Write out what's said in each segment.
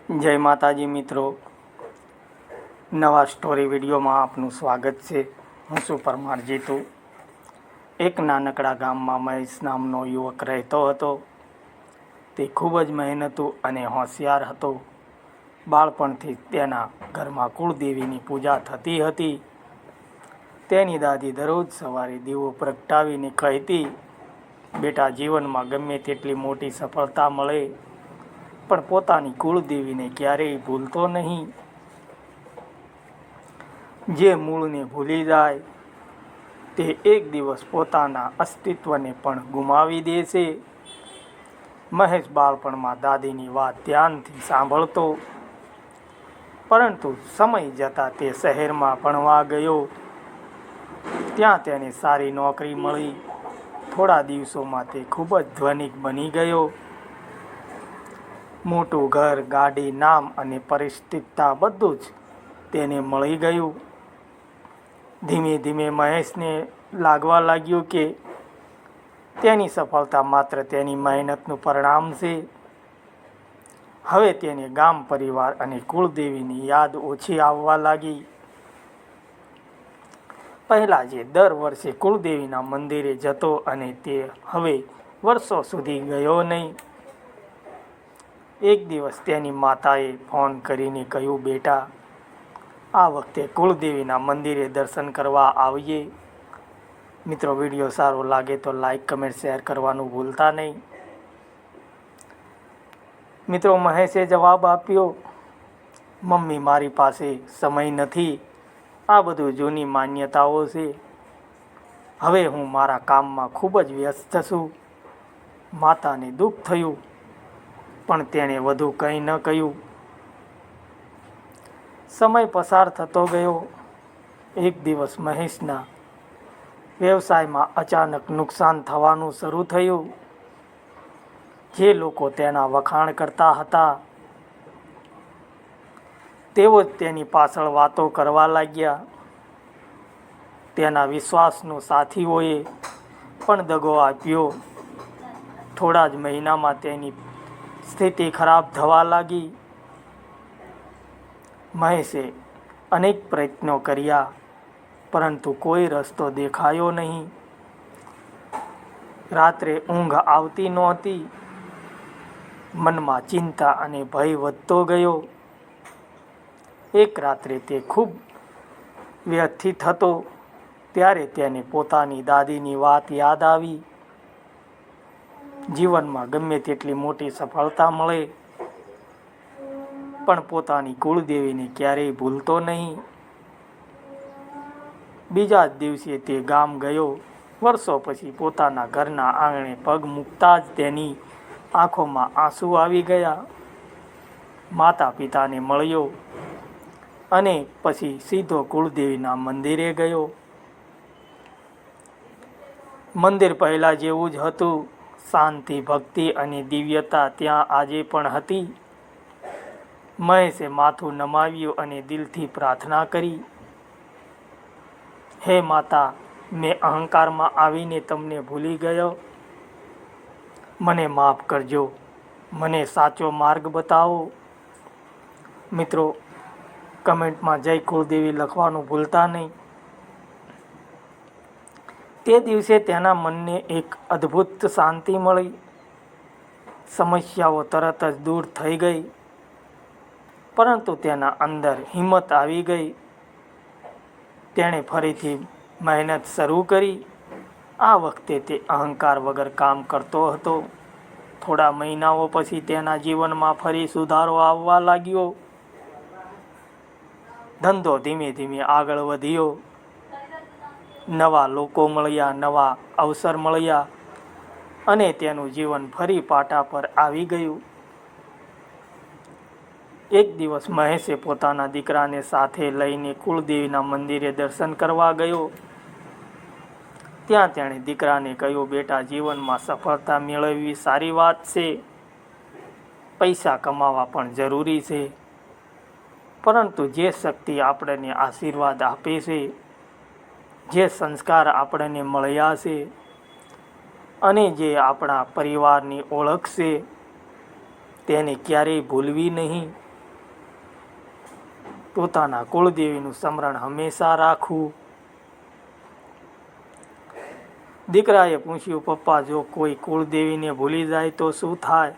જય માતાજી મિત્રો, નવા સ્ટોરી વિડીયોમાં આપનું સ્વાગત છે। હું છું પરમાર જીતુ। એક નાનકડા ગામમાં મહેશ નામનો યુવક રહેતો હતો। તે ખૂબ જ મહેનતુ અને હોશિયાર હતો। બાળપણથી તેના ઘરમાં કુળદેવીની પૂજા થતી હતી। તેની દાદી દરરોજ સવારે દીવો પ્રગટાવીને કહેતી, બેટા, જીવનમાં ગમે તેટલી મોટી સફળતા મળે પણ પોતાની કુળદેવીને ક્યારેય ભૂલતો નહીં। જે મૂળને ભૂલી જાય તે એક દિવસ પોતાના અસ્તિત્વને પણ ગુમાવી દેશે। મહેશ બાળપણમાં દાદીની વાત ધ્યાનથી સાંભળતો, પરંતુ સમય જતાં તે શહેરમાં ભણવા ગયો। ત્યાં તેને સારી નોકરી મળી। થોડા દિવસોમાં તે ખૂબ જ ધનિક બની ગયો। મોટું ઘર, ગાડી, નામ અને પ્રતિષ્ઠા બધું જ તેને મળી ગયું। ધીમે ધીમે મહેશને લાગવા લાગ્યું કે તેની સફળતા માત્ર તેની મહેનતનું પરિણામ છે। હવે તેને ગામ, પરિવાર અને કુળદેવીની યાદ ઓછી આવવા લાગી। પહેલાં જે દર વર્ષે કુળદેવીના મંદિરે જતો અને તે હવે વર્ષો સુધી ગયો નહીં। એક દિવસ તેની માતાએ ફોન કરીને કહ્યું, બેટા, આ વખતે કુળદેવીના મંદિરે દર્શન કરવા આવજે। મિત્રો, વિડીયો સારો લાગે તો લાઈક, કમેન્ટ, શેર કરવાનું ભૂલતા નહીં। મિત્રો, મહેશે જવાબ આપ્યો, મમ્મી, મારી પાસે સમય નથી। આ બધું જૂની માન્યતાઓ છે। હવે હું મારા કામમાં ખૂબ જ વ્યસ્ત છું। માતાને દુઃખ થયું, પણ તેણે વધુ કંઈ ન કહ્યું। સમય પસાર થતો ગયો। એક દિવસ મહેશના વ્યવસાયમાં અચાનક નુકસાન થવાનું શરૂ થયું। જે લોકો તેના વખાણ કરતા હતા તેઓ જ તેની પાછળ વાતો કરવા લાગ્યા। તેના વિશ્વાસનો સાથીઓએ પણ દગો આપ્યો। થોડા જ મહિનામાં તેની સ્થિતિ ખરાબ થવા લાગી। મહેશે અનેક પ્રયત્નો કર્યા, પરંતુ કોઈ રસ્તો દેખાયો નહીં। રાત્રે ઊંઘ આવતી નહોતી। મનમાં ચિંતા અને ભય વધતો ગયો। એક રાત્રે તે ખૂબ વ્યથિત હતો। ત્યારે તેને પોતાની દાદીની વાત યાદ આવી, જીવનમાં ગમે તેટલી મોટી સફળતા મળે પણ પોતાની કુળદેવીને ક્યારેય ભૂલતો નહીં। બીજા જ દિવસે તે ગામ ગયો। વર્ષો પછી પોતાના ઘરના આંગણે પગ મૂકતા જ તેની આંખોમાં આંસુ આવી ગયા। માતા પિતાને મળ્યો અને પછી સીધો કુળદેવીના મંદિરે ગયો। મંદિર પહેલાં જેવું જ હતું। શાંતિ, ભક્તિ અને દિવ્યતા ત્યાં આજે પણ હતી। મહેશે માથું નમાવ્યું અને દિલથી પ્રાર્થના કરી, હે માતા, મેં અહંકારમાં આવીને તમને ભૂલી ગયો। મને માફ કરજો। મને સાચો માર્ગ બતાવો। મિત્રો, કમેન્ટમાં જય કુળદેવી લખવાનું ભૂલતા નહીં। તે દિવસે તેના મનને એક અદ્ભુત શાંતિ મળી। સમસ્યાઓ તરત જ દૂર થઈ ગઈ, પરંતુ તેના અંદર હિંમત આવી ગઈ। તેણે ફરીથી મહેનત શરૂ કરી। આ વખતે તે અહંકાર વગર કામ કરતો હતો। થોડા મહિનાઓ પછી તેના જીવનમાં ફરી સુધારો આવવા લાગ્યો। ધંધો ધીમે ધીમે આગળ વધ્યો। નવા લોકો મળ્યા, નવા અવસર મળ્યા અને તેનું જીવન ફરી પાટા પર આવી ગયું। એક દિવસ મહેશે પોતાના દીકરાને સાથે લઈને કુળદેવીના મંદિરે દર્શન કરવા ગયો। ત્યાં તેણે દીકરાને કહ્યું, બેટા, જીવનમાં સફળતા મેળવવી સારી વાત છે, પૈસા કમાવા પણ જરૂરી છે, પરંતુ જે શક્તિ આપણને આશીર્વાદ આપે છે, જે સંસ્કાર આપણને મળ્યા છે અને જે આપણા પરિવારની ઓળખ છે, તેને ક્યારેય ભૂલવી નહીં। પોતાના કુળદેવીનું સ્મરણ હંમેશા રાખવું. દીકરાએ પૂછ્યું, પપ્પા, જો કોઈ કુળદેવીને ભૂલી જાય તો શું થાય?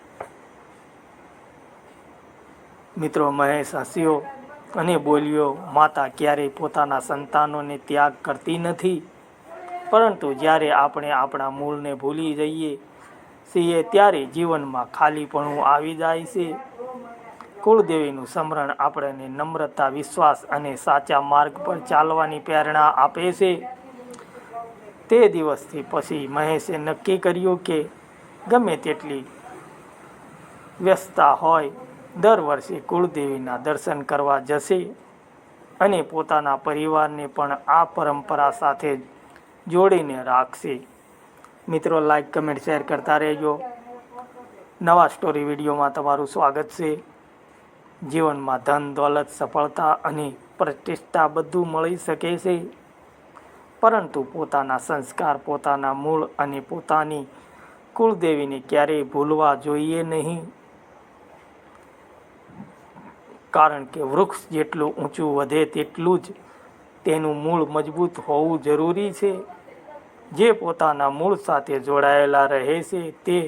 મિત્રો, મહેશ હસ્યો અને બોલ્યો, માતા ક્યારેય પોતાના સંતાનોને ત્યાગ કરતી નથી, પરંતુ જ્યારે આપણે આપણા મૂળને ભૂલી જઈએ છીએ ત્યારે જીવનમાં ખાલીપણું આવી જાય છે. કુળદેવીનું સ્મરણ આપણને નમ્રતા, વિશ્વાસ અને સાચા માર્ગ પર ચાલવાની પ્રેરણા આપે છે. તે દિવસથી પછી મહેશે નક્કી કર્યું કે ગમે તેટલી વ્યસ્તતા હોય, દર વર્ષે કુળદેવીના દર્શન કરવા જશે અને પોતાના પરિવારને પણ આ પરંપરા સાથે જોડીને રાખશે. મિત્રો, લાઈક, કમેન્ટ, શેર કરતા રહેજો. નવા સ્ટોરી વિડીયોમાં તમારું સ્વાગત છે. જીવનમાં ધન, દોલત, સફળતા અને પ્રતિષ્ઠા બધું મળી શકે છે, પરંતુ પોતાના સંસ્કાર, પોતાના મૂળ અને પોતાની કુળદેવીને ક્યારેય ભૂલવા જોઈએ નહીં. કારણ કે વૃક્ષ જેટલું ઊંચું વધે તેટલું જ તેનું મૂળ મજબૂત હોવું જરૂરી છે. જે પોતાના મૂળ સાથે જોડાયેલા રહે છે તે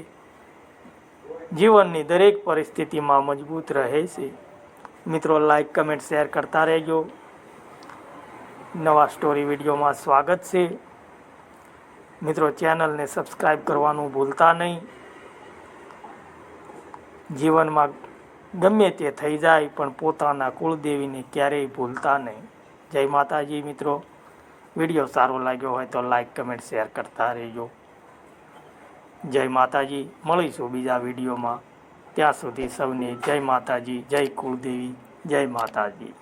જીવનની દરેક પરિસ્થિતિમાં મજબૂત રહે છે. મિત્રો, લાઈક, કમેન્ટ, શેર કરતા રહેજો. નવા સ્ટોરી વિડીયોમાં સ્વાગત છે. મિત્રો, ચેનલને સબસ્ક્રાઈબ કરવાનું ભૂલતા નહીં. જીવનમાં ગમે તે થઈ જાય પણ પોતાના કુળદેવીને ક્યારેય ભૂલતા નહીં. જય માતાજી. મિત્રો, વિડીયો સારો લાગ્યો હોય તો લાઈક, કમેન્ટ, શેર કરતા રહેજો. જય માતાજી. મળીશું બીજા વિડીયોમાં. ત્યાં સુધી સૌને જય માતાજી, જય કુળદેવી, જય માતાજી.